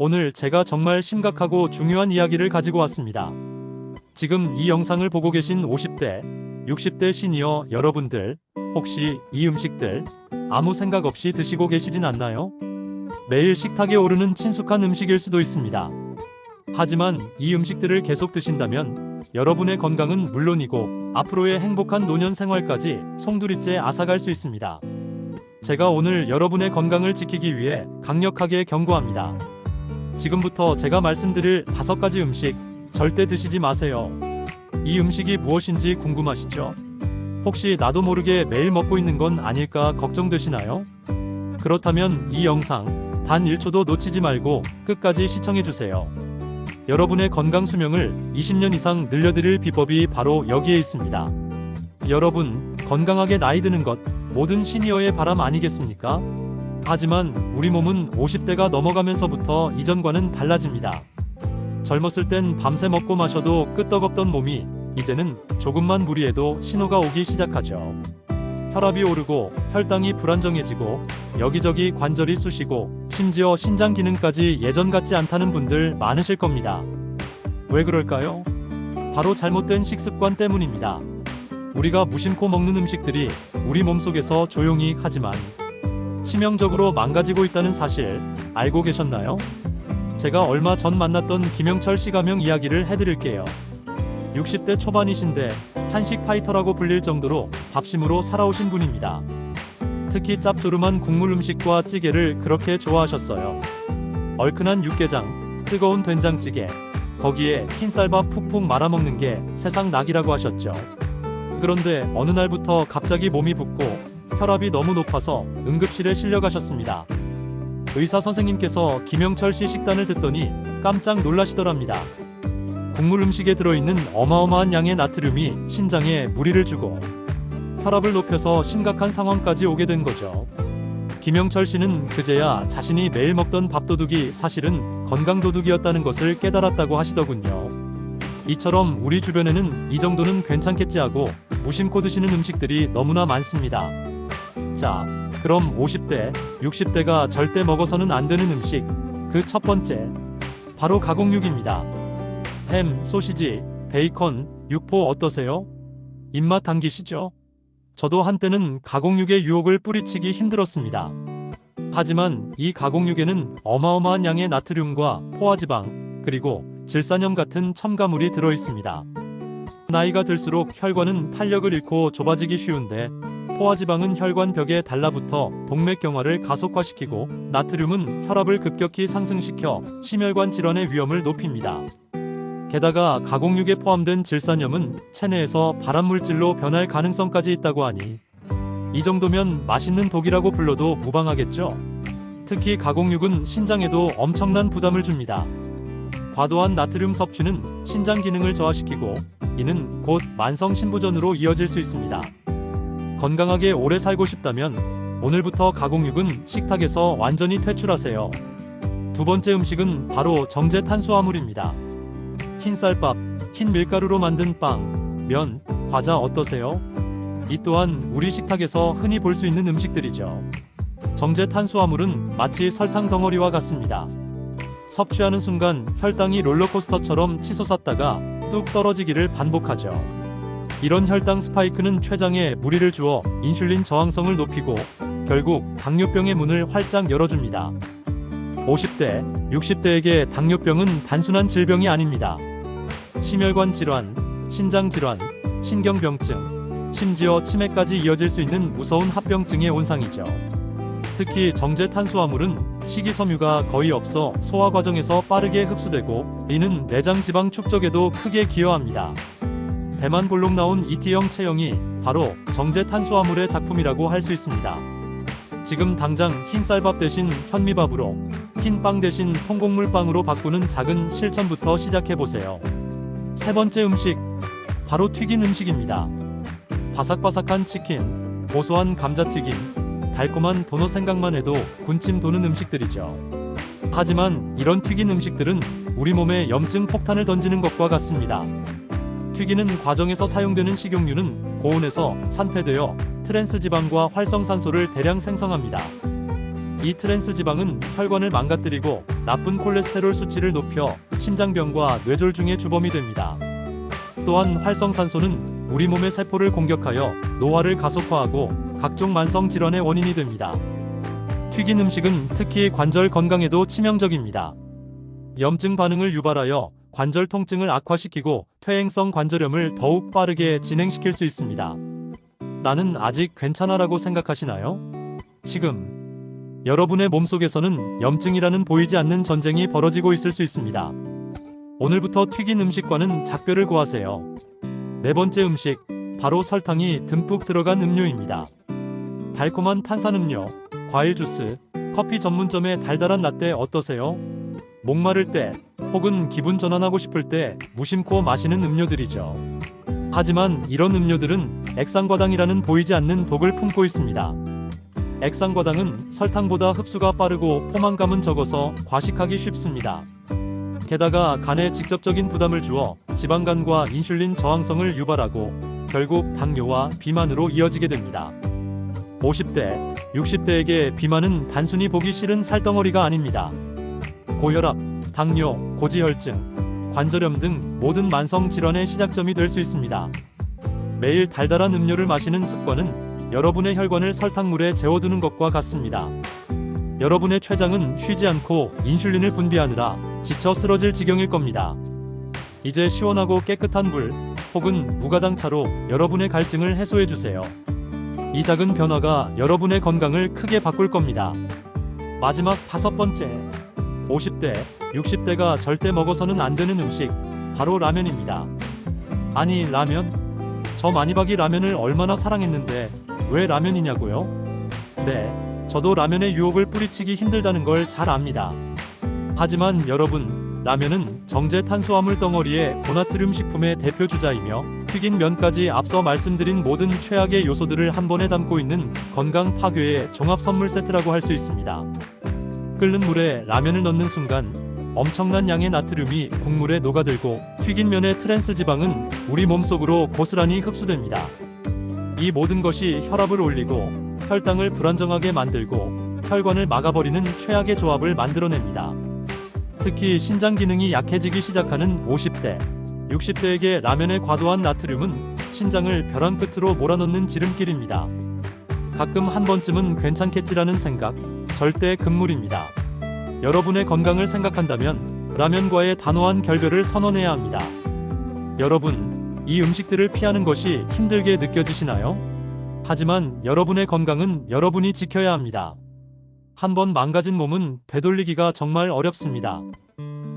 오늘 제가 정말 심각하고 중요한 이야기를 가지고 왔습니다. 지금 이 영상을 보고 계신 50대, 60대 시니어 여러분들, 혹시 이 음식들 아무 생각 없이 드시고 계시진 않나요? 매일 식탁에 오르는 친숙한 음식일 수도 있습니다. 하지만 이 음식들을 계속 드신다면 여러분의 건강은 물론이고 앞으로의 행복한 노년 생활까지 송두리째 앗아갈 수 있습니다. 제가 오늘 여러분의 건강을 지키기 위해 강력하게 경고합니다. 지금부터 제가 말씀드릴 5가지 음식 절대 드시지 마세요. 이 음식이 무엇인지 궁금하시죠? 혹시 나도 모르게 매일 먹고 있는 건 아닐까 걱정되시나요? 그렇다면 이 영상 단 1초도 놓치지 말고 끝까지 시청해주세요. 여러분의 건강 수명을 20년 이상 늘려드릴 비법이 바로 여기에 있습니다. 여러분, 건강하게 나이 드는 것 모든 시니어의 바람 아니겠습니까? 하지만 우리 몸은 50대가 넘어가면서부터 이전과는 달라집니다. 젊었을 땐 밤새 먹고 마셔도 끄떡없던 몸이 이제는 조금만 무리해도 신호가 오기 시작하죠. 혈압이 오르고 혈당이 불안정해지고 여기저기 관절이 쑤시고 심지어 신장 기능까지 예전 같지 않다는 분들 많으실 겁니다. 왜 그럴까요? 바로 잘못된 식습관 때문입니다. 우리가 무심코 먹는 음식들이 우리 몸속에서 조용히 하지만 치명적으로 망가지고 있다는 사실 알고 계셨나요? 제가 얼마 전 만났던 김영철 씨 가명 이야기를 해드릴게요. 60대 초반이신데 한식 파이터라고 불릴 정도로 밥심으로 살아오신 분입니다. 특히 짭조름한 국물 음식과 찌개를 그렇게 좋아하셨어요. 얼큰한 육개장, 뜨거운 된장찌개, 거기에 흰쌀밥 푹푹 말아먹는 게 세상 낙이라고 하셨죠. 그런데 어느 날부터 갑자기 몸이 붓고 혈압이 너무 높아서 응급실에 실려가셨습니다. 의사 선생님께서 김영철 씨 식단을 듣더니 깜짝 놀라시더랍니다. 국물 음식에 들어있는 어마어마한 양의 나트륨이 신장에 무리를 주고 혈압을 높여서 심각한 상황까지 오게 된 거죠. 김영철 씨는 그제야 자신이 매일 먹던 밥도둑이 사실은 건강도둑이었다는 것을 깨달았다고 하시더군요. 이처럼 우리 주변에는 이 정도는 괜찮겠지 하고 무심코 드시는 음식들이 너무나 많습니다. 자, 그럼 50대, 60대가 절대 먹어서는 안 되는 음식, 그 첫 번째, 바로 가공육입니다. 햄, 소시지, 베이컨, 육포 어떠세요? 입맛 당기시죠? 저도 한때는 가공육의 유혹을 뿌리치기 힘들었습니다. 하지만 이 가공육에는 어마어마한 양의 나트륨과 포화지방, 그리고 질산염 같은 첨가물이 들어있습니다. 나이가 들수록 혈관은 탄력을 잃고 좁아지기 쉬운데 포화지방은 혈관 벽에 달라붙어 동맥경화를 가속화시키고 나트륨은 혈압을 급격히 상승시켜 심혈관 질환의 위험을 높입니다. 게다가 가공육에 포함된 질산염은 체내에서 발암물질로 변할 가능성까지 있다고 하니 이 정도면 맛있는 독이라고 불러도 무방하겠죠? 특히 가공육은 신장에도 엄청난 부담을 줍니다. 과도한 나트륨 섭취는 신장 기능을 저하시키고 이는 곧 만성 신부전으로 이어질 수 있습니다. 건강하게 오래 살고 싶다면 오늘부터 가공육은 식탁에서 완전히 퇴출하세요. 두 번째 음식은 바로 정제 탄수화물입니다. 흰쌀밥, 흰 밀가루로 만든 빵, 면, 과자 어떠세요? 이 또한 우리 식탁에서 흔히 볼 수 있는 음식들이죠. 정제 탄수화물은 마치 설탕 덩어리와 같습니다. 섭취하는 순간 혈당이 롤러코스터처럼 치솟았다가 뚝 떨어지기를 반복하죠. 이런 혈당 스파이크는 췌장에 무리를 주어 인슐린 저항성을 높이고 결국 당뇨병의 문을 활짝 열어줍니다. 50대, 60대에게 당뇨병은 단순한 질병이 아닙니다. 심혈관 질환, 신장 질환, 신경병증, 심지어 치매까지 이어질 수 있는 무서운 합병증의 온상이죠. 특히 정제 탄수화물은 식이섬유가 거의 없어 소화 과정에서 빠르게 흡수되고 이는 내장 지방 축적에도 크게 기여합니다. 배만 볼록 나온 이티형 체형이 바로 정제 탄수화물의 작품이라고 할 수 있습니다. 지금 당장 흰쌀밥 대신 현미밥으로, 흰빵 대신 통곡물빵으로 바꾸는 작은 실천부터 시작해보세요. 세 번째 음식, 바로 튀긴 음식입니다. 바삭바삭한 치킨, 고소한 감자튀김, 달콤한 도넛 생각만 해도 군침 도는 음식들이죠. 하지만 이런 튀긴 음식들은 우리 몸에 염증 폭탄을 던지는 것과 같습니다. 튀기는 과정에서 사용되는 식용유는 고온에서 산패되어 트랜스 지방과 활성산소를 대량 생성합니다. 이 트랜스 지방은 혈관을 망가뜨리고 나쁜 콜레스테롤 수치를 높여 심장병과 뇌졸중의 주범이 됩니다. 또한 활성산소는 우리 몸의 세포를 공격하여 노화를 가속화하고 각종 만성 질환의 원인이 됩니다. 튀긴 음식은 특히 관절 건강에도 치명적입니다. 염증 반응을 유발하여 관절 통증을 악화시키고 퇴행성 관절염을 더욱 빠르게 진행시킬 수 있습니다. 나는 아직 괜찮아라고 생각하시나요? 지금 여러분의 몸속에서는 염증이라는 보이지 않는 전쟁이 벌어지고 있을 수 있습니다. 오늘부터 튀긴 음식과는 작별을 고하세요. 네 번째 음식, 바로 설탕이 듬뿍 들어간 음료입니다. 달콤한 탄산음료, 과일 주스, 커피 전문점의 달달한 라떼 어떠세요? 목마를 때 혹은 기분 전환하고 싶을 때 무심코 마시는 음료들이죠. 하지만 이런 음료들은 액상과당이라는 보이지 않는 독을 품고 있습니다. 액상과당은 설탕보다 흡수가 빠르고 포만감은 적어서 과식하기 쉽습니다. 게다가 간에 직접적인 부담을 주어 지방간과 인슐린 저항성을 유발하고 결국 당뇨와 비만으로 이어지게 됩니다. 50대, 60대에게 비만은 단순히 보기 싫은 살덩어리가 아닙니다. 고혈압, 당뇨, 고지혈증, 관절염 등 모든 만성 질환의 시작점이 될 수 있습니다. 매일 달달한 음료를 마시는 습관은 여러분의 혈관을 설탕물에 재워두는 것과 같습니다. 여러분의 췌장은 쉬지 않고 인슐린을 분비하느라 지쳐 쓰러질 지경일 겁니다. 이제 시원하고 깨끗한 물 혹은 무가당 차로 여러분의 갈증을 해소해 주세요. 이 작은 변화가 여러분의 건강을 크게 바꿀 겁니다. 마지막 다섯 번째, 50대, 60대가 절대 먹어서는 안 되는 음식, 바로 라면입니다. 아니, 라면? 저 마니박이 라면을 얼마나 사랑했는데 왜 라면이냐고요? 네, 저도 라면의 유혹을 뿌리치기 힘들다는 걸 잘 압니다. 하지만 여러분, 라면은 정제 탄수화물 덩어리의 고나트륨 식품의 대표 주자이며 튀긴 면까지 앞서 말씀드린 모든 최악의 요소들을 한 번에 담고 있는 건강 파괴의 종합 선물 세트라고 할 수 있습니다. 끓는 물에 라면을 넣는 순간 엄청난 양의 나트륨이 국물에 녹아들고 튀긴 면의 트랜스 지방은 우리 몸속으로 고스란히 흡수됩니다. 이 모든 것이 혈압을 올리고 혈당을 불안정하게 만들고 혈관을 막아버리는 최악의 조합을 만들어냅니다. 특히 신장 기능이 약해지기 시작하는 50대, 60대에게 라면의 과도한 나트륨은 신장을 벼랑 끝으로 몰아넣는 지름길입니다. 가끔 한 번쯤은 괜찮겠지라는 생각, 절대 금물입니다. 여러분의 건강을 생각한다면 라면과의 단호한 결별을 선언해야 합니다. 여러분, 이 음식들을 피하는 것이 힘들게 느껴지시나요? 하지만 여러분의 건강은 여러분이 지켜야 합니다. 한번 망가진 몸은 되돌리기가 정말 어렵습니다.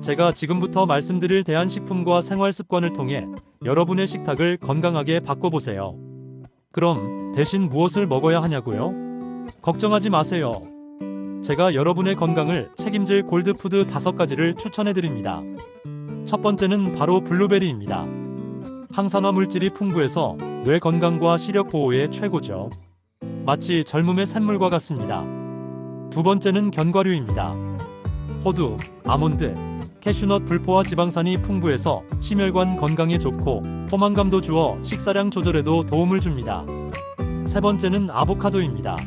제가 지금부터 말씀드릴 대한식품과 생활습관을 통해 여러분의 식탁을 건강하게 바꿔보세요. 그럼 대신 무엇을 먹어야 하냐고요? 걱정하지 마세요. 제가 여러분의 건강을 책임질 골드푸드 5가지를 추천해드립니다. 첫 번째는 바로 블루베리입니다. 항산화 물질이 풍부해서 뇌 건강과 시력 보호에 최고죠. 마치 젊음의 샘물과 같습니다. 두 번째는 견과류입니다. 호두, 아몬드, 캐슈넛 불포화 지방산이 풍부해서 심혈관 건강에 좋고 포만감도 주어 식사량 조절에도 도움을 줍니다. 세 번째는 아보카도입니다.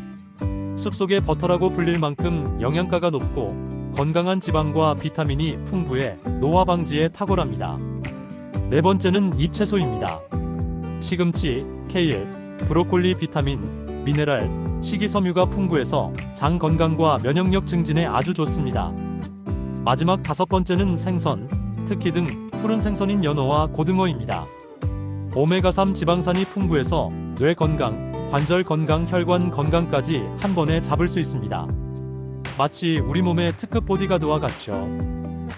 숲속의 버터라고 불릴 만큼 영양가가 높고 건강한 지방과 비타민이 풍부해 노화 방지에 탁월합니다. 네 번째는 잎채소입니다. 시금치, 케일, 브로콜리 비타민, 미네랄, 식이섬유가 풍부해서 장 건강과 면역력 증진에 아주 좋습니다. 마지막 5번째는 생선, 특히 등 푸른 생선인 연어와 고등어입니다. 오메가3 지방산이 풍부해서 뇌 건강, 관절 건강, 혈관 건강까지 한 번에 잡을 수 있습니다. 마치 우리 몸의 특급 보디가드와 같죠.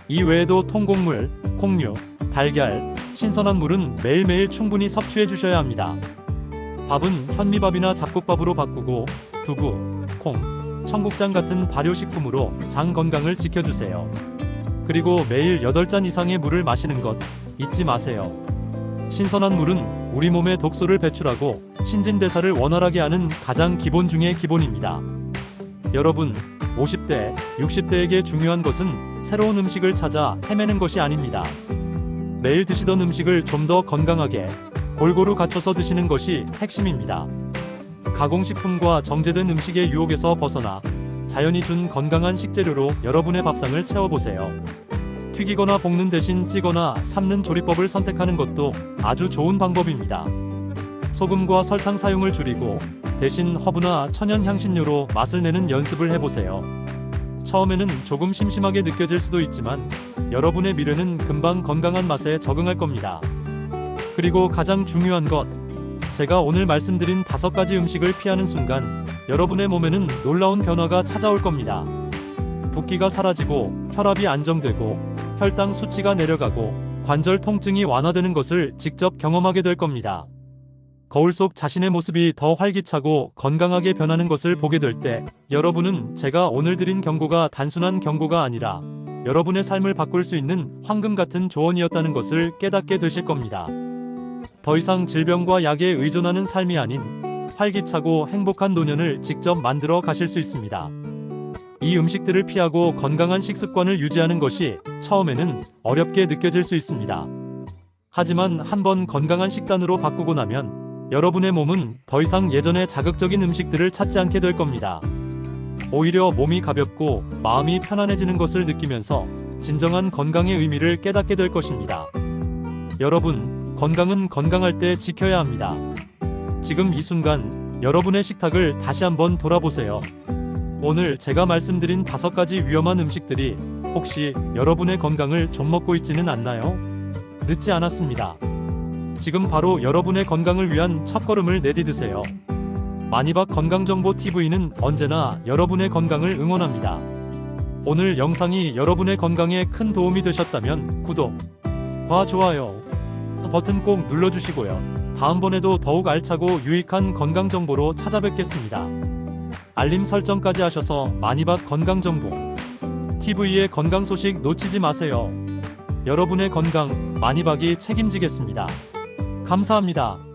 이 외에도 통곡물, 콩류, 달걀, 신선한 물은 매일매일 충분히 섭취해 주셔야 합니다. 밥은 현미밥이나 잡곡밥으로 바꾸고 두부, 콩, 청국장 같은 발효식품으로 장 건강을 지켜주세요. 그리고 매일 8잔 이상의 물을 마시는 것 잊지 마세요. 신선한 물은 우리 몸의 독소를 배출하고 신진대사를 원활하게 하는 가장 기본 중의 기본입니다. 여러분, 50대, 60대에게 중요한 것은 새로운 음식을 찾아 헤매는 것이 아닙니다. 매일 드시던 음식을 좀 더 건강하게 골고루 갖춰서 드시는 것이 핵심입니다. 가공식품과 정제된 음식의 유혹에서 벗어나 자연이 준 건강한 식재료로 여러분의 밥상을 채워보세요. 튀기거나 볶는 대신 찌거나 삶는 조리법을 선택하는 것도 아주 좋은 방법입니다. 소금과 설탕 사용을 줄이고 대신 허브나 천연 향신료로 맛을 내는 연습을 해보세요. 처음에는 조금 심심하게 느껴질 수도 있지만 여러분의 미래는 금방 건강한 맛에 적응할 겁니다. 그리고 가장 중요한 것, 제가 오늘 말씀드린 5가지 음식을 피하는 순간 여러분의 몸에는 놀라운 변화가 찾아올 겁니다. 붓기가 사라지고 혈압이 안정되고 혈당 수치가 내려가고 관절 통증이 완화되는 것을 직접 경험하게 될 겁니다. 거울 속 자신의 모습이 더 활기차고 건강하게 변하는 것을 보게 될 때 여러분은 제가 오늘 드린 경고가 단순한 경고가 아니라 여러분의 삶을 바꿀 수 있는 황금 같은 조언이었다는 것을 깨닫게 되실 겁니다. 더 이상 질병과 약에 의존하는 삶이 아닌 활기차고 행복한 노년을 직접 만들어 가실 수 있습니다. 이 음식들을 피하고 건강한 식습관을 유지하는 것이 처음에는 어렵게 느껴질 수 있습니다. 하지만 한번 건강한 식단으로 바꾸고 나면 여러분의 몸은 더 이상 예전의 자극적인 음식들을 찾지 않게 될 겁니다. 오히려 몸이 가볍고 마음이 편안해지는 것을 느끼면서 진정한 건강의 의미를 깨닫게 될 것입니다. 여러분, 건강은 건강할 때 지켜야 합니다. 지금 이 순간 여러분의 식탁을 다시 한번 돌아보세요. 오늘 제가 말씀드린 5가지 위험한 음식들이 혹시 여러분의 건강을 좀먹고 있지는 않나요? 늦지 않았습니다. 지금 바로 여러분의 건강을 위한 첫걸음을 내디드세요. 마니박 건강정보TV는 언제나 여러분의 건강을 응원합니다. 오늘 영상이 여러분의 건강에 큰 도움이 되셨다면 구독과 좋아요 버튼 꼭 눌러주시고요. 다음번에도 더욱 알차고 유익한 건강정보로 찾아뵙겠습니다. 알림 설정까지 하셔서 마니박 건강정보 TV의 건강 소식 놓치지 마세요. 여러분의 건강 마니박이 책임지겠습니다. 감사합니다.